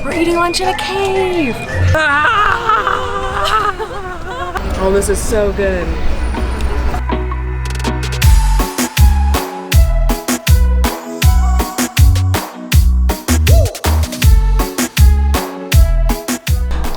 We're eating lunch in a cave. Oh, this is so good.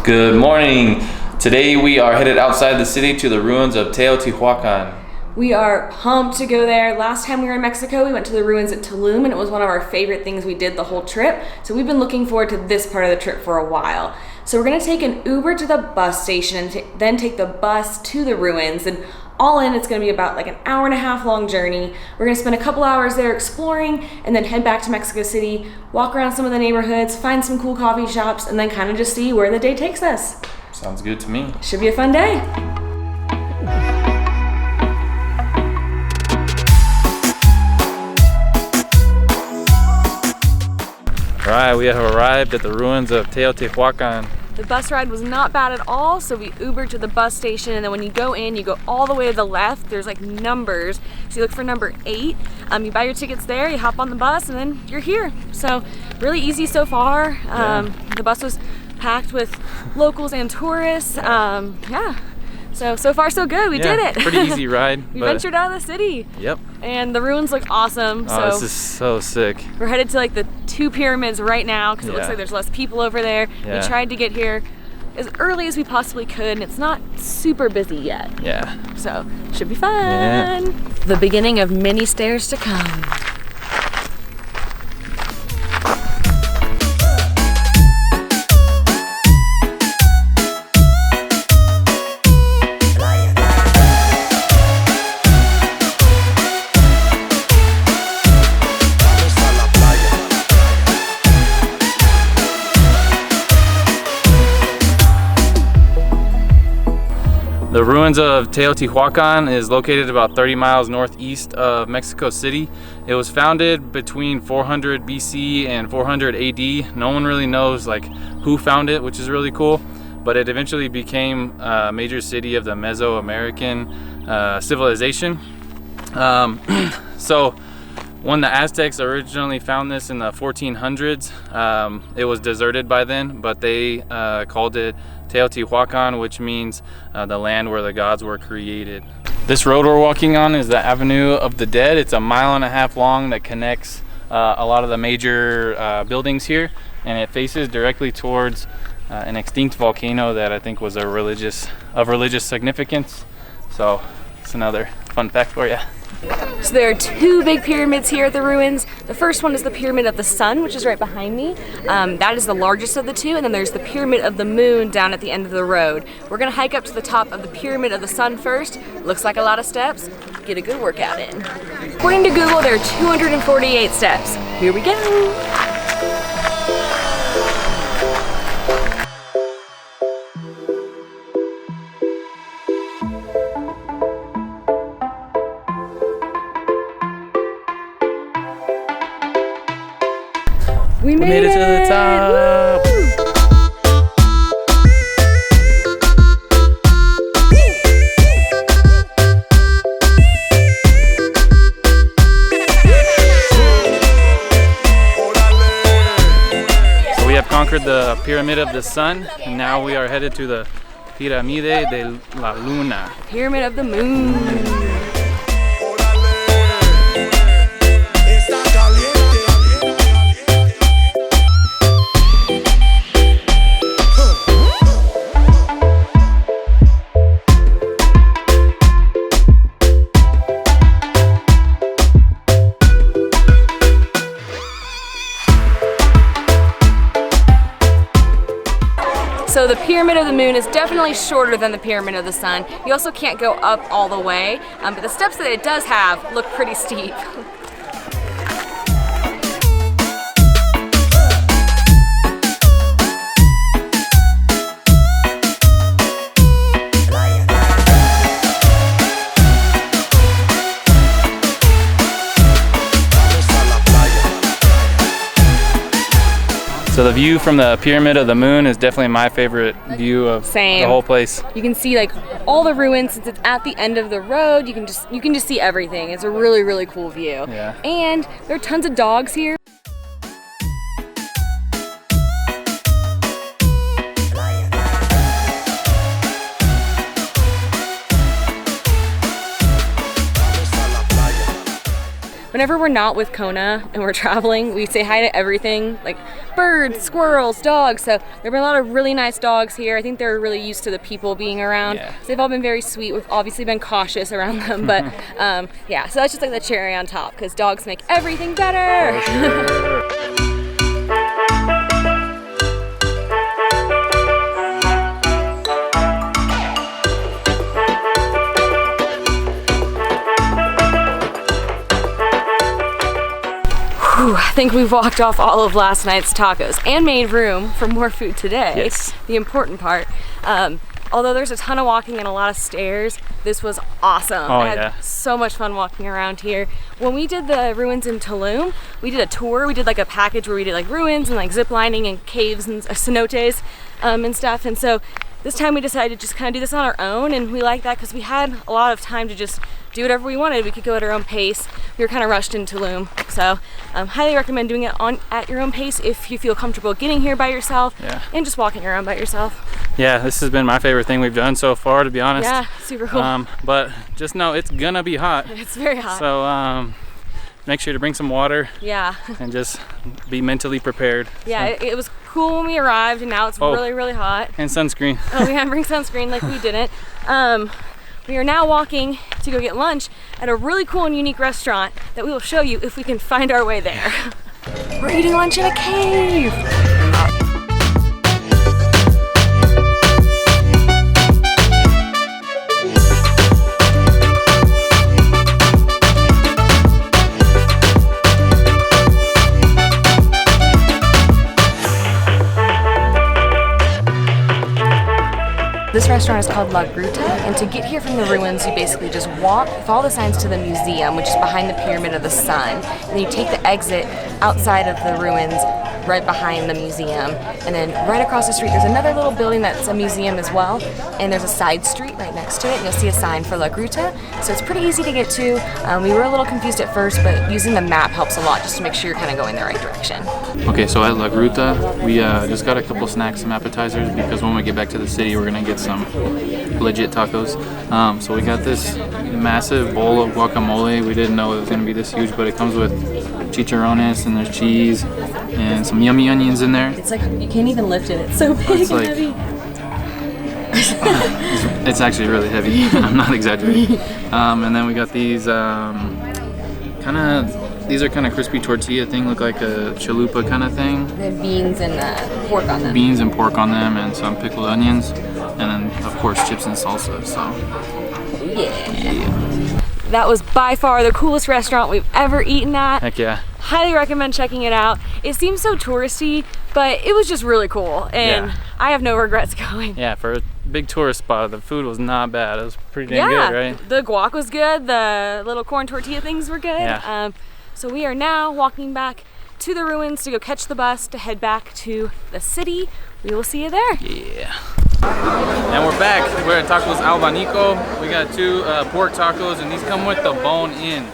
Good morning. Today we are headed outside the city to the ruins of Teotihuacan. We are pumped to go there. Last time we were in Mexico, we went to the ruins at Tulum, and it was one of our favorite things we did the whole trip. So we've been looking forward to this part of the trip for a while. So we're gonna take an Uber to the bus station and then take the bus to the ruins. And all in, it's gonna be about like an hour-and-a-half long journey. We're gonna spend a couple hours there exploring and then head back to Mexico City, walk around some of the neighborhoods, find some cool coffee shops, and then kind of just see where the day takes us. Sounds good to me. Should be a fun day. Alright, we have arrived at the ruins of Teotihuacan. The bus ride was not bad at all, so we Ubered to the bus station, and then when you go in, you go all the way to the left. There's like numbers, so you look for number 8. You buy your tickets there, you hop on the bus, and then you're here. So really easy so far. The bus was packed with locals and tourists. So far so good. We did it. Pretty easy ride. We ventured out of the city. Yep. And the ruins look awesome. Oh, this is so sick. We're headed to like the 2 pyramids right now because it looks like there's less people over there. We tried to get here as early as we possibly could, and it's not super busy yet. Yeah. So should be fun. The beginning of many stairs to come. The ruins of Teotihuacan is located about 30 miles northeast of Mexico City. It was founded between 400 BC and 400 AD. No one really knows like who found it, which is really cool, but it eventually became a major city of the Mesoamerican civilization. So when the Aztecs originally found this in the 1400s, it was deserted by then, but they called it Teotihuacan, which means the land where the gods were created. This road we're walking on is the Avenue of the Dead. It's 1.5 miles long that connects a lot of the major buildings here, and it faces directly towards an extinct volcano that I think was of religious significance. So it's another fun fact for you. So there are 2 big pyramids here at the ruins. The first one is the Pyramid of the Sun, which is right behind me. That is the largest of the 2, and then there's the Pyramid of the Moon down at the end of the road. We're gonna hike up to the top of the Pyramid of the Sun first. Looks like a lot of steps. Get a good workout in. According to Google, there are 248 steps. Here we go. We made it to the top! Woo! So we have conquered the Pyramid of the Sun, and now we are headed to the Pirámide de la Luna. Pyramid of the Moon. So the Pyramid of the Moon is definitely shorter than the Pyramid of the Sun. You also can't go up all the way, but the steps that it does have look pretty steep. So the view from the Pyramid of the Moon is definitely my favorite view of the whole place. You can see like all the ruins. Since it's at the end of the road, you can just see everything. It's a really, really cool view. Yeah. And there are tons of dogs here. whenever we're not with Kona and we're traveling, we say hi to everything, like birds, squirrels, dogs. So there have been a lot of really nice dogs here. I think they're really used to the people being around. Yeah. So they've all been very sweet. We've obviously been cautious around them, but yeah, so that's just like the cherry on top, because dogs make everything better. I think we've walked off all of last night's tacos and made room for more food today. Yes. The important part. Although there's a ton of walking and a lot of stairs, this was awesome. Oh, I had yeah. so much fun walking around here. When we did the ruins in Tulum, we did a tour. We did like a package where we did like ruins and like zip lining and caves and cenotes and stuff. And so this time we decided to just kind of do this on our own, and we like that because we had a lot of time to just do whatever we wanted. We could go at our own pace. We were kind of rushed in Tulum, so highly recommend doing it at your own pace if you feel comfortable getting here by yourself. Yeah. And just walking around by yourself. Yeah, this has been my favorite thing we've done so far, to be honest. Yeah, super cool. But just know it's gonna be hot. It's very hot. So make sure to bring some water. Yeah. And just be mentally prepared. Yeah, it was cool when we arrived, and now it's really, really hot. And sunscreen. Oh, we had to bring sunscreen like we didn't. We are now walking to go get lunch at a really cool and unique restaurant that we will show you if we can find our way there. We're eating lunch in a cave. This restaurant is called La Gruta, and to get here from the ruins, you basically just follow the signs to the museum, which is behind the Pyramid of the Sun, and then you take the exit outside of the ruins, right behind the museum, and then right across the street there's another little building that's a museum as well, and there's a side street right next to it, and you'll see a sign for La Gruta, so it's pretty easy to get to. We were a little confused at first, but using the map helps a lot just to make sure you're kind of going the right direction. Okay, so at La Gruta, we just got a couple snacks, some appetizers, because when we get back to the city, we're gonna get some legit tacos. So we got this massive bowl of guacamole. We didn't know it was gonna be this huge, but it comes with chicharrones, and there's cheese, and some yummy onions in there. It's like, you can't even lift it, it's so big and heavy. It's actually really heavy. I'm not exaggerating. And then we got these these are kind of crispy tortilla thing, look like a chalupa kind of thing. The beans and pork on them. Beans and pork on them, and some pickled onions, and then of course chips and salsa. So yeah. That was by far the coolest restaurant we've ever eaten at. Heck yeah. Highly recommend checking it out. It seems so touristy, but it was just really cool, and I have no regrets going. Yeah, for a big tourist spot, the food was not bad. It was pretty dang good, right? The guac was good. The little corn tortilla things were good. Yeah. So we are now walking back to the ruins to go catch the bus to head back to the city. We will see you there. Yeah. And we're back. We're at Tacos Albanico. We got two pork tacos, and these come with the bone in.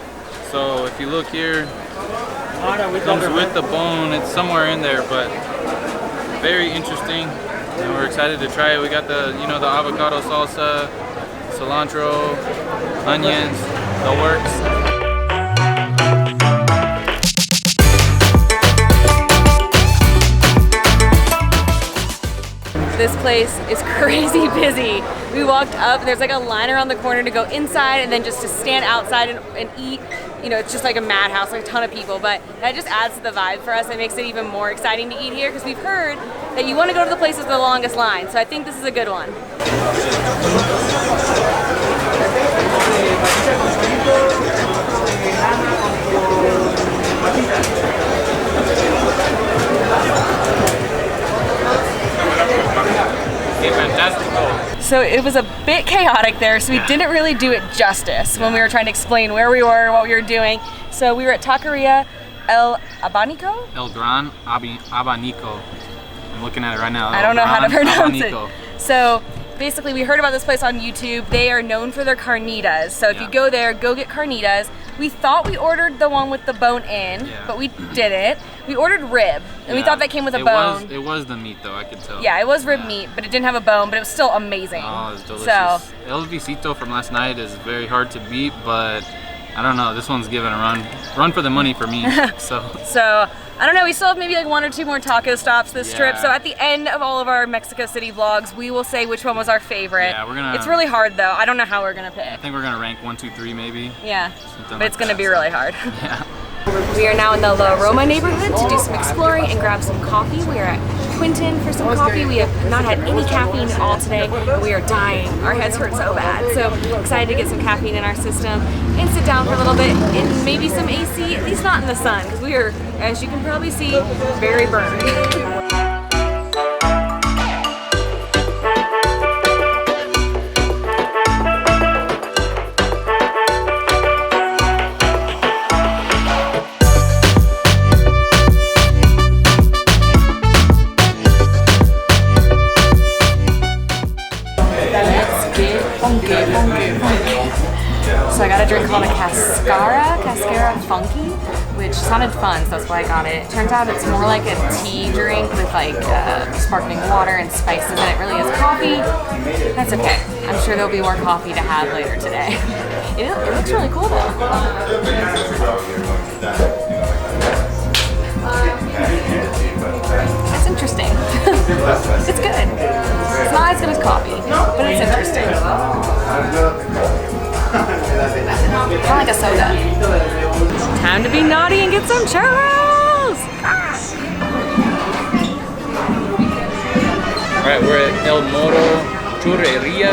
So if you look here, it comes with the bone. It's somewhere in there, but very interesting. And we're excited to try it. We got the, the avocado salsa, cilantro, onions, the works. This place is crazy busy. We walked up, there's like a line around the corner to go inside, and then just to stand outside and eat. It's just like a madhouse, like a ton of people, but that just adds to the vibe for us. It makes it even more exciting to eat here, because we've heard that you want to go to the places with the longest line, so I think this is a good one. So it was a bit chaotic there, so we didn't really do it justice when we were trying to explain where we were, what we were doing. So we were at Taqueria El Abanico? El Gran Abanico. I'm looking at it right now. I don't know how to pronounce Abanico. it. So basically we heard about this place on YouTube. They are known for their carnitas. So if you go there, go get carnitas. We thought we ordered the one with the bone in, but we didn't. We ordered rib, and we thought that came with a bone. It was the meat though, I could tell. Yeah, it was rib meat, but it didn't have a bone, but it was still amazing. Oh, it's delicious. So, El Visito from last night is very hard to beat, but I don't know, this one's giving a run for the money for me, so. So, I don't know, we still have maybe like 1 or 2 more taco stops this trip, so at the end of all of our Mexico City vlogs, we will say which one was our favorite. Yeah, we're gonna... It's really hard though, I don't know how we're gonna pick. I think we're gonna rank 1, 2, 3 maybe. Yeah, Something but like it's gonna that, be really hard. Yeah. We are now in the La Roma neighborhood to do some exploring and grab some coffee. We are at Quinton for some coffee. We have not had any caffeine at all today, but we are dying. Our heads hurt so bad. So excited to get some caffeine in our system and sit down for a little bit in maybe some AC, at least not in the sun, because we are, as you can probably see, very burned. So I got a drink called a Cascara Funky, which sounded fun, so that's why I got it. Turns out it's more like a tea drink with like sparkling water and spices, and it really is coffee. That's okay. I'm sure there'll be more coffee to have later today. It looks really cool though. That's interesting. It's good. It's not as good as coffee, but it's interesting. Kind of like a soda. Time to be naughty and get some churros! Alright, we're at El Moro Churreria.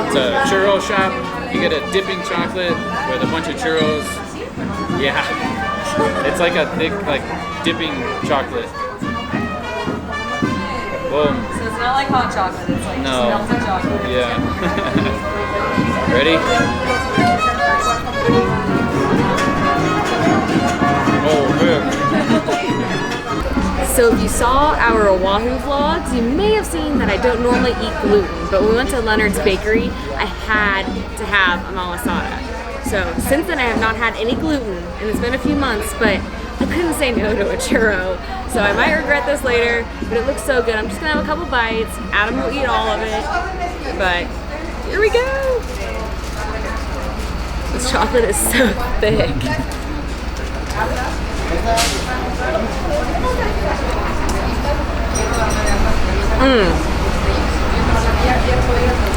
It's a churro shop. You get a dipping chocolate with a bunch of churros. Yeah. It's like a thick, like, dipping chocolate. Boom. So it's not like hot chocolate, it's like just melted chocolate. Yeah. Ready? Oh, good. So if you saw our Oahu vlogs, you may have seen that I don't normally eat gluten, but when we went to Leonard's Bakery, I had to have a malasada. So since then I have not had any gluten, and it's been a few months, but I couldn't say no to a churro. So I might regret this later, but it looks so good. I'm just gonna have a couple bites. Adam will eat all of it, but here we go. This chocolate is so thick.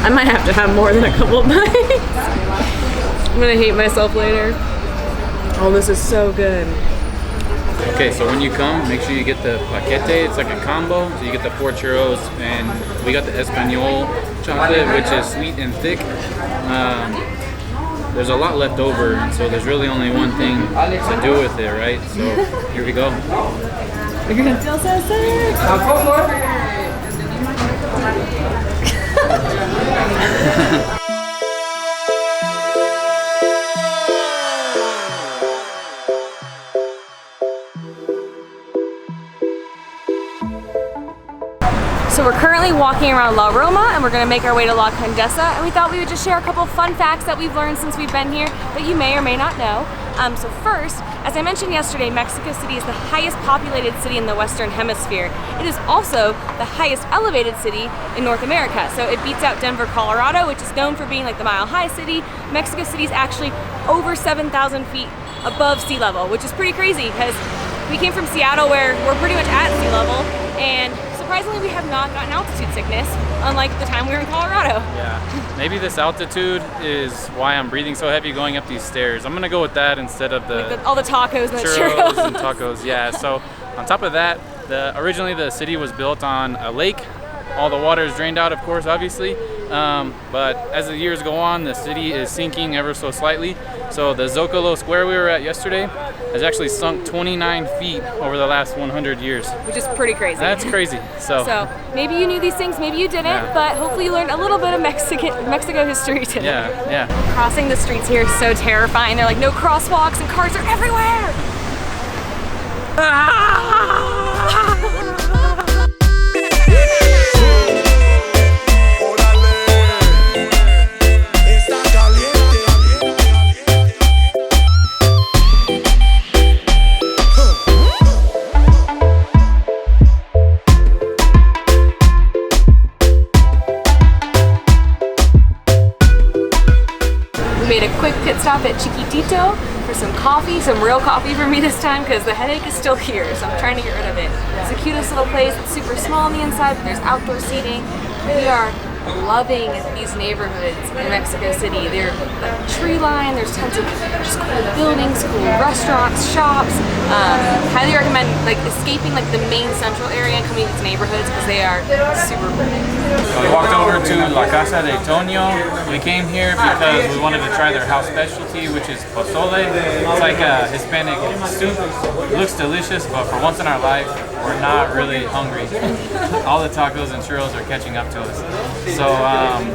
I might have to have more than a couple bites. I'm gonna hate myself later. Oh, this is so good. Okay, so when you come, make sure you get the paquete. It's like a combo. So you get the 4 churros, and we got the Espanol chocolate, which is sweet and thick. There's a lot left over, and so there's really only one thing to do with it, right? So here we go. You're gonna feel so sick. So we're currently walking around La Roma, and we're gonna make our way to La Condesa, and we thought we would just share a couple fun facts that we've learned since we've been here that you may or may not know. So first, as I mentioned yesterday, Mexico City is the highest populated city in the Western Hemisphere. It is also the highest elevated city in North America. So it beats out Denver, Colorado, which is known for being like the mile-high city. Mexico City is actually over 7,000 feet above sea level, which is pretty crazy because we came from Seattle where we're pretty much at sea level, and surprisingly we have not gotten altitude sickness, unlike the time we were in Colorado. Yeah, maybe this altitude is why I'm breathing so heavy going up these stairs. I'm gonna go with that instead of all the tacos and the churros and tacos. Yeah, so on top of that, originally the city was built on a lake. All the water is drained out, of course, obviously. But as the years go on, the city is sinking ever so slightly. So the Zocalo Square we were at yesterday has actually sunk 29 feet over the last 100 years. Which is pretty crazy. That's crazy. So maybe you knew these things, maybe you didn't, but hopefully you learned a little bit of Mexico history today. Yeah. Crossing the streets here is so terrifying. They're like no crosswalks and cars are everywhere. Made a quick pit stop at Chiquita Chiquitito for some coffee, some real coffee for me this time because the headache is still here, so I'm trying to get rid of it. It's the cutest little place. It's super small on the inside, but there's outdoor seating. We are loving these neighborhoods in Mexico City. They're like tree lined, there's tons of just cool buildings, cool restaurants, shops. Highly recommend like escaping like the main central area and coming to these neighborhoods because they are super cool. We walked over to La Casa de Toño. We came here because we wanted to try their house specialty, which is pozole. It's like a Hispanic soup. It looks delicious, but for once in our life, we're not really hungry. All the tacos and churros are catching up to us. So,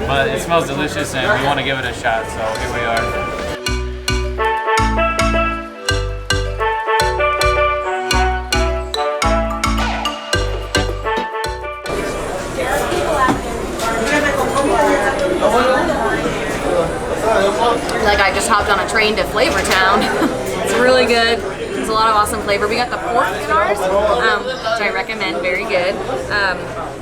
but it smells delicious and we want to give it a shot, so here we are. Like I just hopped on a train to Flavortown. It's really good. There's a lot of awesome flavor. We got the pork in ours, which I recommend, very good.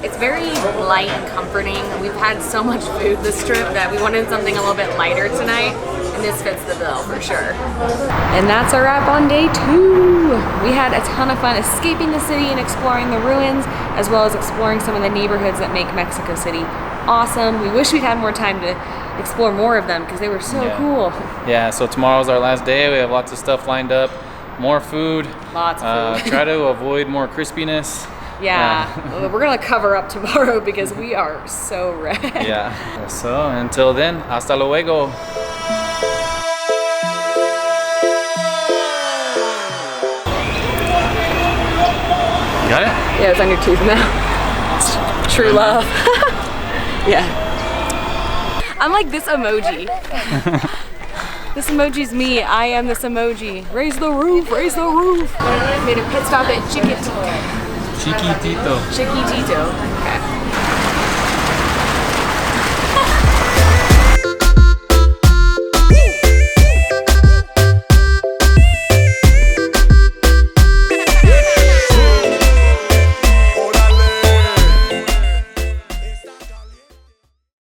It's very light and comforting. We've had so much food this trip that we wanted something a little bit lighter tonight, and this fits the bill for sure. And that's our wrap on day 2. We had a ton of fun escaping the city and exploring the ruins, as well as exploring some of the neighborhoods that make Mexico City awesome. We wish we'd had more time to explore more of them because they were so cool. Yeah, so tomorrow's our last day. We have lots of stuff lined up. More food. Lots of food. Try to avoid more crispiness. Yeah, we're gonna cover up tomorrow because we are so red. Yeah, so until then, hasta luego. Got it? Yeah, it's on your tooth now. True love. Yeah. I'm like this emoji. This emoji's me. I am this emoji. Raise the roof, raise the roof. Made a pit stop at Chiquitito. Chiquitito. Chiquitito.